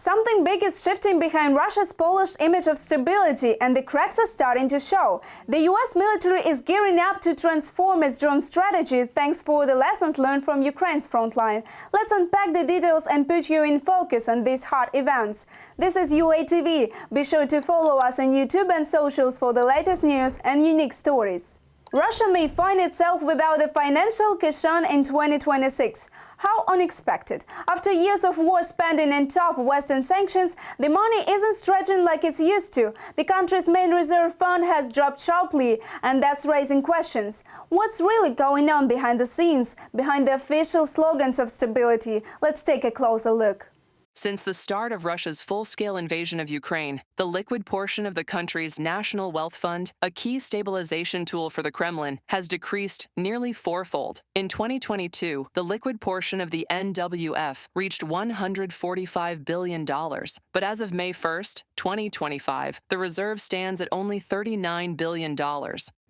Something big is shifting behind Russia's Polish image of stability, and the cracks are starting to show. The US military is gearing up to transform its drone strategy thanks for the lessons learned from Ukraine's frontline. Let's unpack the details and put you in focus on these hot events. This is UATV. Be sure to follow us on YouTube and socials for the latest news and unique stories. Russia may find itself without a financial cushion in 2026. How unexpected. After years of war spending and tough Western sanctions, the money isn't stretching like it's used to. The country's main reserve fund has dropped sharply, and that's raising questions. What's really going on behind the scenes, behind the official slogans of stability? Let's take a closer look. Since the start of Russia's full-scale invasion of Ukraine, the liquid portion of the country's national wealth fund, a key stabilization tool for the Kremlin, has decreased nearly fourfold. In 2022, the liquid portion of the NWF reached $145 billion. But as of May 1st, 2025, the reserve stands at only $39 billion.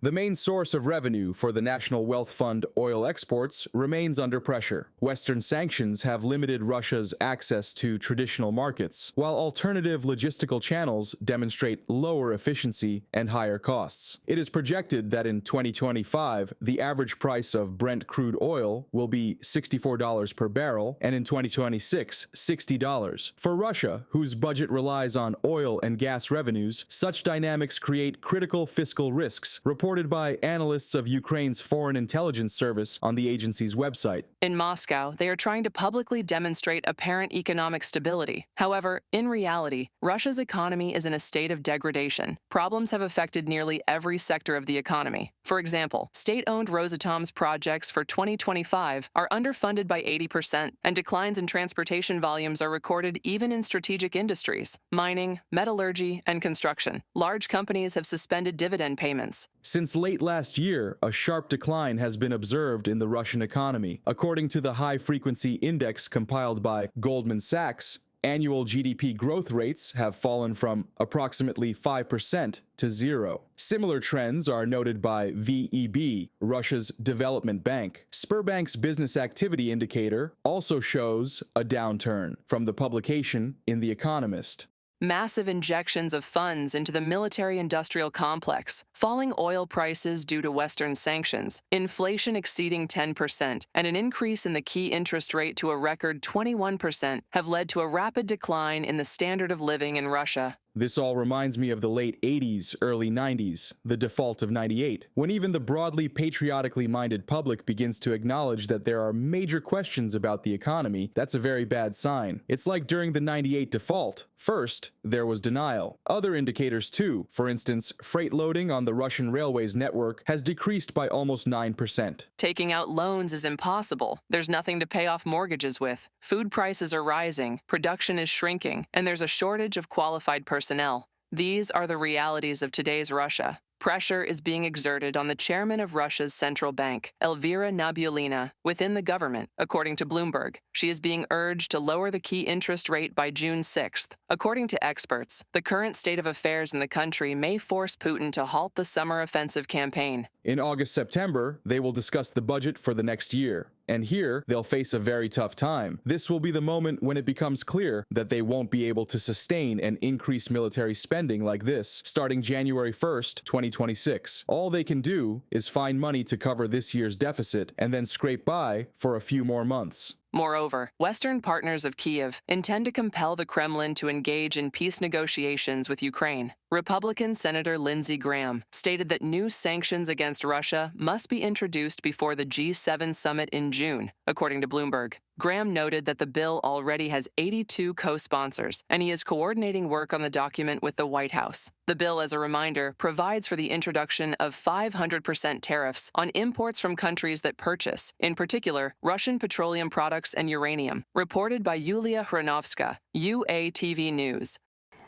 The main source of revenue for the National Wealth Fund oil exports remains under pressure. Western sanctions have limited Russia's access to traditional markets, while alternative logistical channels demonstrate lower efficiency and higher costs. It is projected that in 2025, the average price of Brent crude oil will be $64 per barrel, and in 2026, $60. For Russia, whose budget relies on oil and gas revenues, such dynamics create critical fiscal risks, reported by analysts of Ukraine's Foreign Intelligence Service on the agency's website. In Moscow, they are trying to publicly demonstrate apparent economic stability. However, in reality, Russia's economy is in a state of degradation. Problems have affected nearly every sector of the economy. For example, state-owned Rosatom's projects for 2025 are underfunded by 80%, and declines in transportation volumes are recorded even in strategic industries, mining, metallurgy, and construction. Large companies have suspended dividend payments. Since late last year, a sharp decline has been observed in the Russian economy. According to the high-frequency index compiled by Goldman Sachs, annual GDP growth rates have fallen from approximately 5% to 0. Similar trends are noted by VEB, Russia's development bank. Sberbank's business activity indicator also shows a downturn from the publication in The Economist. Massive injections of funds into the military-industrial complex, falling oil prices due to Western sanctions, inflation exceeding 10%, and an increase in the key interest rate to a record 21% have led to a rapid decline in the standard of living in Russia. This all reminds me of the late 80s, early 90s, the default of 98, when even the broadly patriotically minded public begins to acknowledge that there are major questions about the economy. That's a very bad sign. It's like during the 98 default. First, there was denial. Other indicators too. For instance, freight loading on the Russian railways network has decreased by almost 9%. Taking out loans is impossible. There's nothing to pay off mortgages with. Food prices are rising, production is shrinking, and there's a shortage of qualified personnel. These are the realities of today's Russia. Pressure is being exerted on the chairman of Russia's central bank, Elvira Nabiullina, within the government, according to Bloomberg. She is being urged to lower the key interest rate by June 6th. According to experts, the current state of affairs in the country may force Putin to halt the summer offensive campaign. In August-September, they will discuss the budget for the next year. And here, they'll face a very tough time. This will be the moment when it becomes clear that they won't be able to sustain and increase military spending like this starting January 1st, 2026. All they can do is find money to cover this year's deficit and then scrape by for a few more months. Moreover, Western partners of Kyiv intend to compel the Kremlin to engage in peace negotiations with Ukraine. Republican Senator Lindsey Graham stated that new sanctions against Russia must be introduced before the G7 summit in June, according to Bloomberg. Graham noted that the bill already has 82 co-sponsors, and he is coordinating work on the document with the White House. The bill, as a reminder, provides for the introduction of 500% tariffs on imports from countries that purchase, in particular, Russian petroleum products and uranium, reported by Yulia Hranovska, UATV News.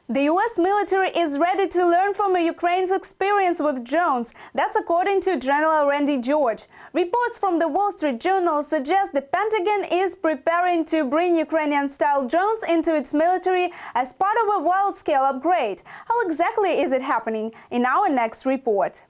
The US military is ready to learn from Ukraine's experience with drones. That's according to General Randy George. Reports from the Wall Street Journal suggest the Pentagon is preparing to bring Ukrainian-style drones into its military as part of a wild-scale upgrade. How exactly is it happening? In our next report.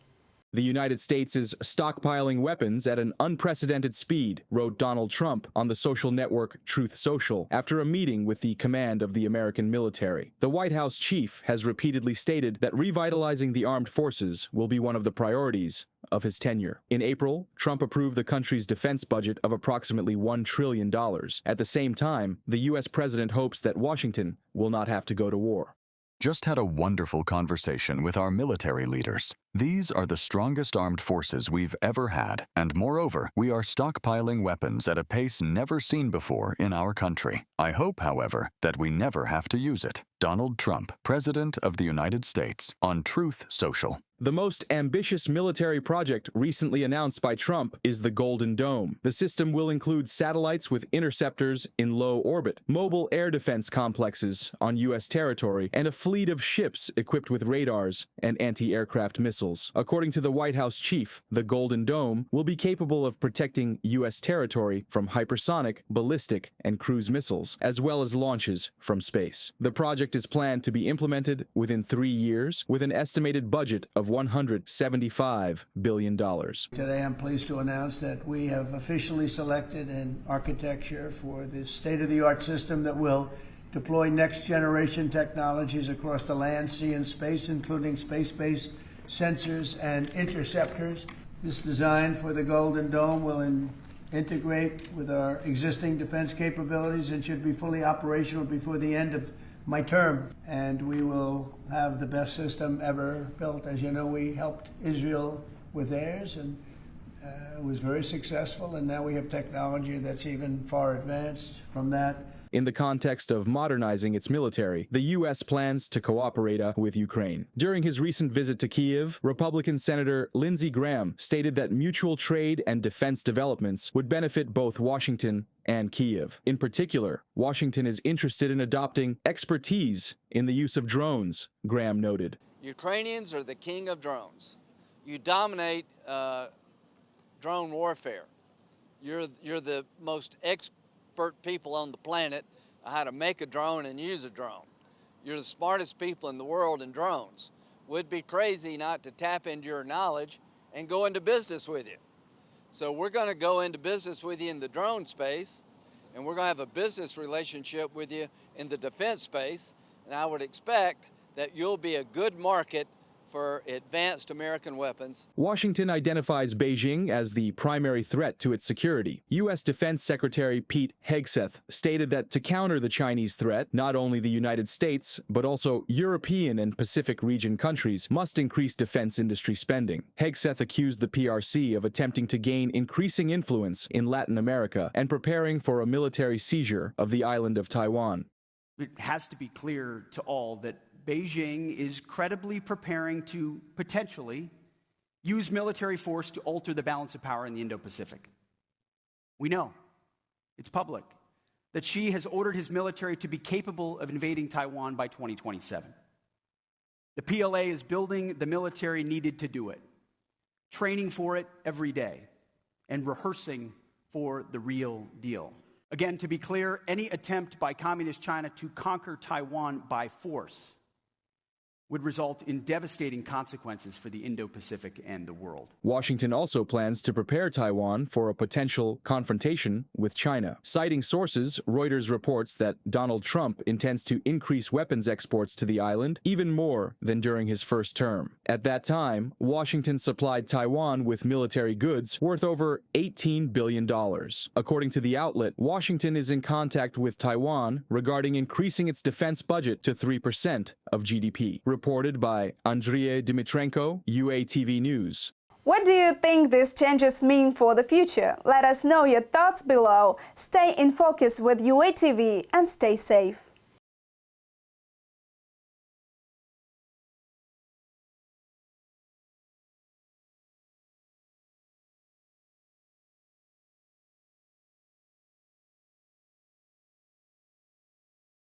The United States is stockpiling weapons at an unprecedented speed, wrote Donald Trump on the social network Truth Social after a meeting with the command of the American military. The White House chief has repeatedly stated that revitalizing the armed forces will be one of the priorities of his tenure. In April, Trump approved the country's defense budget of approximately $1 trillion. At the same time, the U.S. president hopes that Washington will not have to go to war. Just had a wonderful conversation with our military leaders. These are the strongest armed forces we've ever had, and moreover, we are stockpiling weapons at a pace never seen before in our country. I hope, however, that we never have to use it. Donald Trump, President of the United States, on Truth Social. The most ambitious military project recently announced by Trump is the Golden Dome. The system will include satellites with interceptors in low orbit, mobile air defense complexes on U.S. territory, and a fleet of ships equipped with radars and anti-aircraft missiles. According to the White House chief, the Golden Dome will be capable of protecting U.S. territory from hypersonic, ballistic, and cruise missiles, as well as launches from space. The project is planned to be implemented within 3 years, with an estimated budget of $175 billion. Today I'm pleased to announce that we have officially selected an architecture for this state-of-the-art system that will deploy next-generation technologies across the land, sea, and space, including space-based sensors and interceptors. This design for the Golden Dome will integrate with our existing defense capabilities and should be fully operational before the end of my term, and we will have the best system ever built. As you know, we helped Israel with theirs, and it was very successful, and now we have technology that's even far advanced from that. In the context of modernizing its military, the U.S. plans to cooperate with Ukraine. During his recent visit to Kyiv, Republican Senator Lindsey Graham stated that mutual trade and defense developments would benefit both Washington and Kyiv. In particular, Washington is interested in adopting expertise in the use of drones, Graham noted. Ukrainians are the king of drones. You dominate drone warfare. You're the most expert people on the planet how to make a drone and use a drone. You're the smartest people in the world in drones. We'd be crazy not to tap into your knowledge and go into business with you. So we're going to go into business with you in the drone space, and we're going to have a business relationship with you in the defense space, and I would expect that you'll be a good market for advanced American weapons. Washington identifies Beijing as the primary threat to its security. U.S. Defense Secretary Pete Hegseth stated that to counter the Chinese threat, not only the United States, but also European and Pacific region countries must increase defense industry spending. Hegseth accused the PRC of attempting to gain increasing influence in Latin America and preparing for a military seizure of the island of Taiwan. It has to be clear to all that Beijing is credibly preparing to potentially use military force to alter the balance of power in the Indo-Pacific. We know, it's public, that Xi has ordered his military to be capable of invading Taiwan by 2027. The PLA is building the military needed to do it, training for it every day, and rehearsing for the real deal. Again, to be clear, any attempt by Communist China to conquer Taiwan by force would result in devastating consequences for the Indo-Pacific and the world. Washington also plans to prepare Taiwan for a potential confrontation with China. Citing sources, Reuters reports that Donald Trump intends to increase weapons exports to the island even more than during his first term. At that time, Washington supplied Taiwan with military goods worth over $18 billion. According to the outlet, Washington is in contact with Taiwan regarding increasing its defense budget to 3% of GDP. Reported by Andriy Dimitrenko, UATV News. What do you think these changes mean for the future? Let us know your thoughts below. Stay in focus with UATV and stay safe.